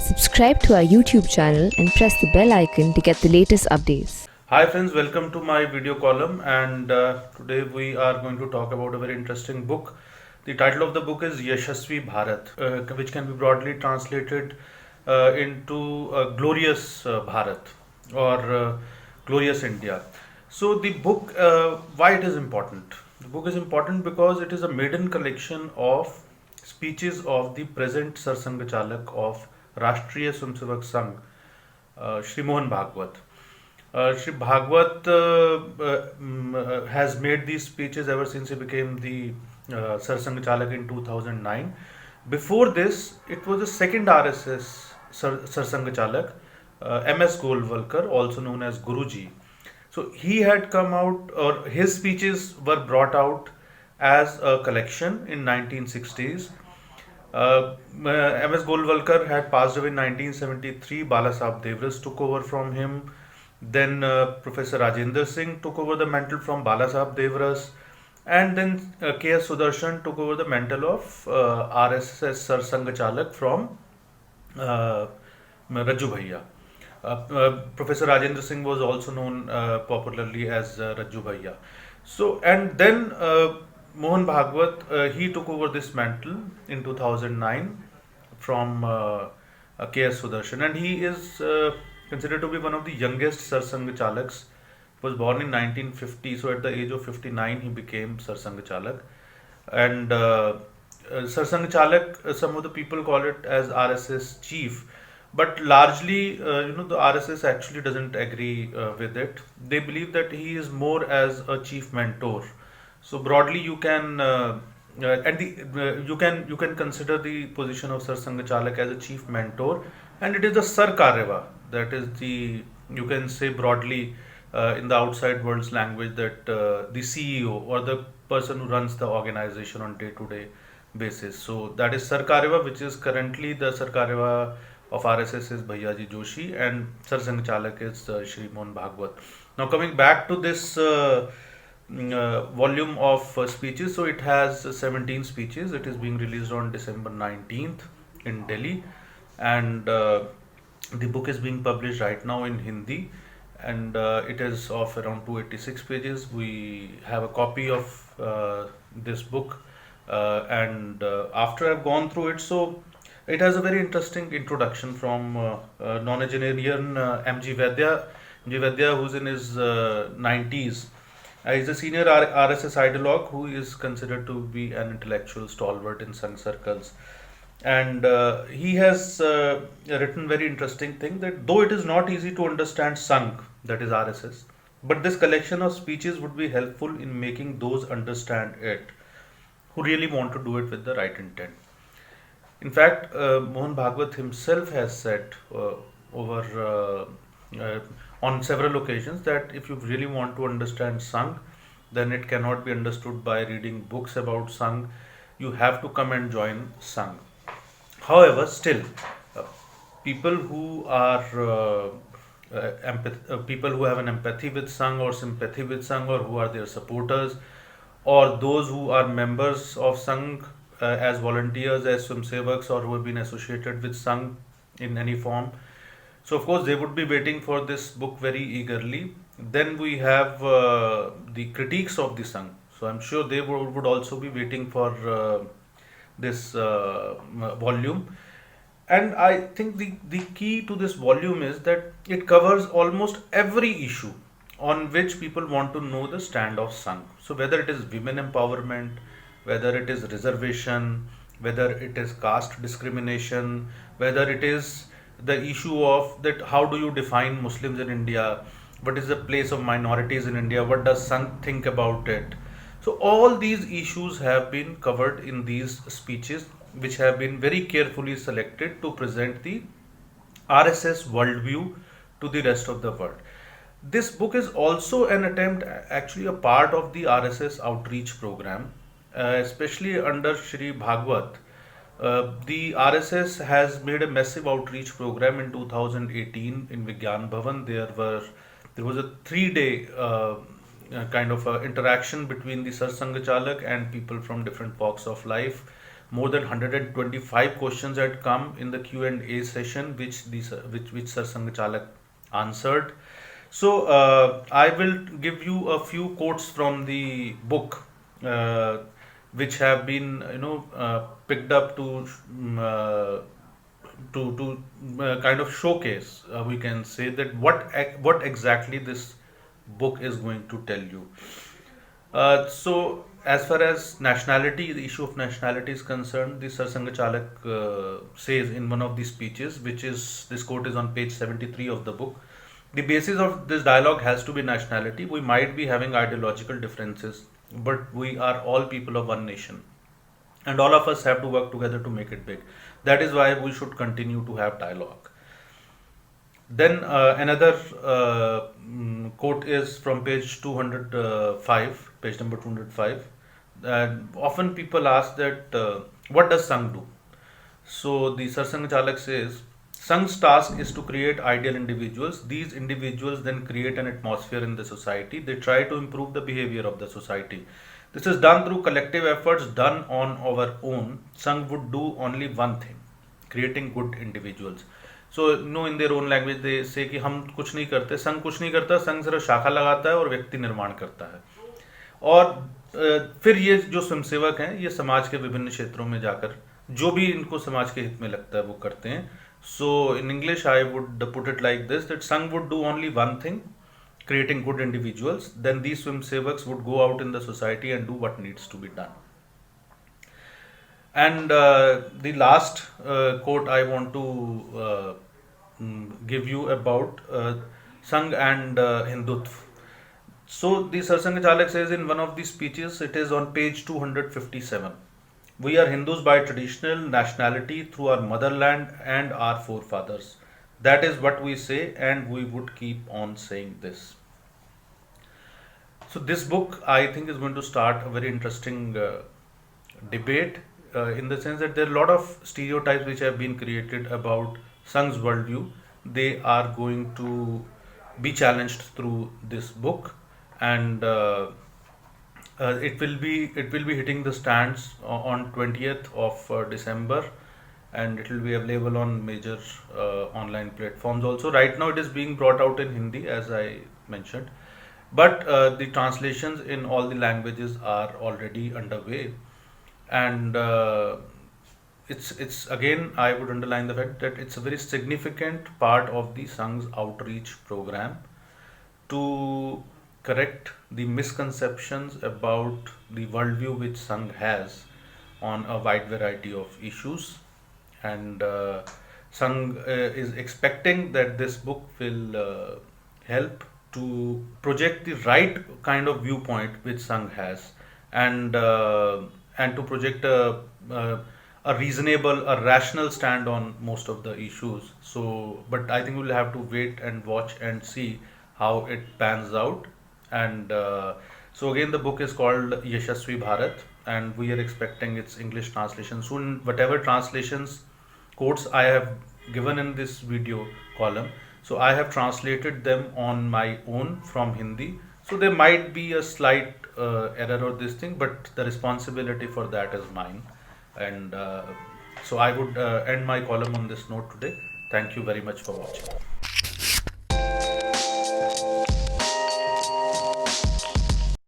Subscribe to our YouTube channel and press the bell icon to get the latest updates. Hi friends, welcome to my video column, and today we are going to talk about a very interesting book. The title of the book is Yashasvi Bharat, which can be broadly translated into Glorious Bharat or Glorious India. So the book, why it is important? The book is important because it is a maiden collection of speeches of the present Sarsang Chalak of Rashtriya Swayamsevak Sangh, Shri Mohan Bhagwat. Shri Bhagwat has made these speeches ever since he became the Sarsang Chalak in 2009. Before this, it was the second RSS Sarsang Chalak, MS Golwalkar, also known as Guruji. So he had come out, or his speeches were brought out as a collection in 1960s. MS Golwalkar had passed away in 1973. Balasaheb Devras took over from him. Then Professor Rajendra Singh took over the mantle from Balasaheb Devras, and then K.S. Sudarshan took over the mantle of RSS Sarsang Chalak from Rajju Bhaiya. Professor Rajendra Singh was also known popularly as Rajju Bhaiya. So, and then Mohan Bhagwat, he took over this mantle in 2009 from K.S. Sudarshan, and he is considered to be one of the youngest Sarsang Chalaks. He was born in 1950, so at the age of 59 he became Sarsang Chalak. And Sarsang Chalak, some of the people call it as RSS chief, but largely, the RSS actually doesn't agree with it. They believe that he is more as a chief mentor. So broadly, you can you can consider the position of Sarsang Chalak as a chief mentor, and it is the Sar Karyavah, that is the, you can say broadly in the outside world's language, that the CEO or the person who runs the organization on day-to-day basis. So that is Sar Karyavah, which is currently the Sar Karyavah of RSS is Bhaiyaji Joshi, and Sarsang Chalak is Shri Mohan Bhagwat. Now coming back to this volume of speeches, so it has 17 speeches. It is being released on December 19th in Delhi, and the book is being published right now in Hindi, and it is of around 286 pages. We have a copy of this book, and after I've gone through it, so it has a very interesting introduction from nonagenarian M.G. Vaidya. M.G. Vaidya, who's in his 90s, he's a senior RSS ideologue who is considered to be an intellectual stalwart in Sangh circles. And he has written very interesting thing, that though it is not easy to understand Sangh, that is RSS, but this collection of speeches would be helpful in making those understand it who really want to do it with the right intent. In fact, Mohan Bhagwat himself has said on several occasions that if you really want to understand Sangh, then it cannot be understood by reading books about Sangh. You have to come and join Sangh. However, still, people who are people who have an empathy with Sangh or sympathy with Sangh, or who are their supporters, or those who are members of Sangh as volunteers, as Swayamsevaks, or who have been associated with Sangh in any form. So of course they would be waiting for this book very eagerly. Then we have the critiques of the Sangh. So I'm sure they would also be waiting for this volume. And I think the key to this volume is that it covers almost every issue on which people want to know the stand of Sangh. So whether it is women empowerment, whether it is reservation, whether it is caste discrimination, whether it is the issue of that how do you define Muslims in India, what is the place of minorities in India, what does Sangh think about it. So all these issues have been covered in these speeches, which have been very carefully selected to present the RSS worldview to the rest of the world. This book is also an attempt, actually a part of the RSS outreach program, especially under Shri Bhagwat. The RSS has made a massive outreach program in 2018 in Vigyan Bhavan. There was a 3-day kind of interaction between the Sarsang Chalak and people from different walks of life, More than 125 questions had come in the Q&A session, which Sir Sangchalak answered. So I will give you a few quotes from the book, which have been picked up to kind of showcase, we can say, that what exactly this book is going to tell you. So, as far as nationality, the issue of nationality is concerned, the Sir Sangchalak says in one of the speeches, which is this quote is on page 73 of the book. The basis of this dialogue has to be nationality. We might be having ideological differences, but we are all people of one nation, and all of us have to work together to make it big. That is why we should continue to have dialogue. Then another quote is from page 205, page number 205. Often people ask that what does Sangh do? So the Sar Sangh Chalak says, Sangh's task is to create ideal individuals. These individuals then create an atmosphere in the society. They try to improve the behavior of the society. This is done through collective efforts done on our own. Sangh would do only one thing, creating good individuals. So no, in their own language they say कि हम कुछ नहीं करते, संघ कुछ नहीं करता, संघ सिर्फ शाखा लगाता है और व्यक्ति निर्माण करता है. और फिर ये जो स्वयंसेवक हैं ये समाज के विभिन्न क्षेत्रों में जाकर जो भी इनको समाज के हित में लगता है वो करते हैं. So in English I would put it like this, that Sangh would do only one thing, creating good individuals. Then these swamsevaks would go out in the society and do what needs to be done. And the last quote I want to give you about Sangh and Hindutva. So the Sar Sangh Chalak says in one of the speeches, it is on page 257. We are Hindus by traditional nationality through our motherland and our forefathers. That is what we say, and we would keep on saying this. So this book, I think, is going to start a very interesting debate in the sense that there are a lot of stereotypes which have been created about Sangh's worldview. They are going to be challenged through this book, and it will be hitting the stands on 20th of December, and it will be available on major online platforms also. Right now it is being brought out in Hindi, as I mentioned, but the translations in all the languages are already underway, and it's again, I would underline the fact that it's a very significant part of the Sangh's outreach program to correct the misconceptions about the worldview which Sangh has on a wide variety of issues. And Sangh is expecting that this book will help to project the right kind of viewpoint which Sangh has, and to project a reasonable, a rational stand on most of the issues. So, but I think we'll have to wait and watch and see how it pans out. And so again, the book is called Yashasvi Bharat, and we are expecting its English translation soon. Whatever translations quotes I have given in this video column, so I have translated them on my own from Hindi. So there might be a slight error or this thing, but the responsibility for that is mine. And so I would end my column on this note today. Thank you very much for watching.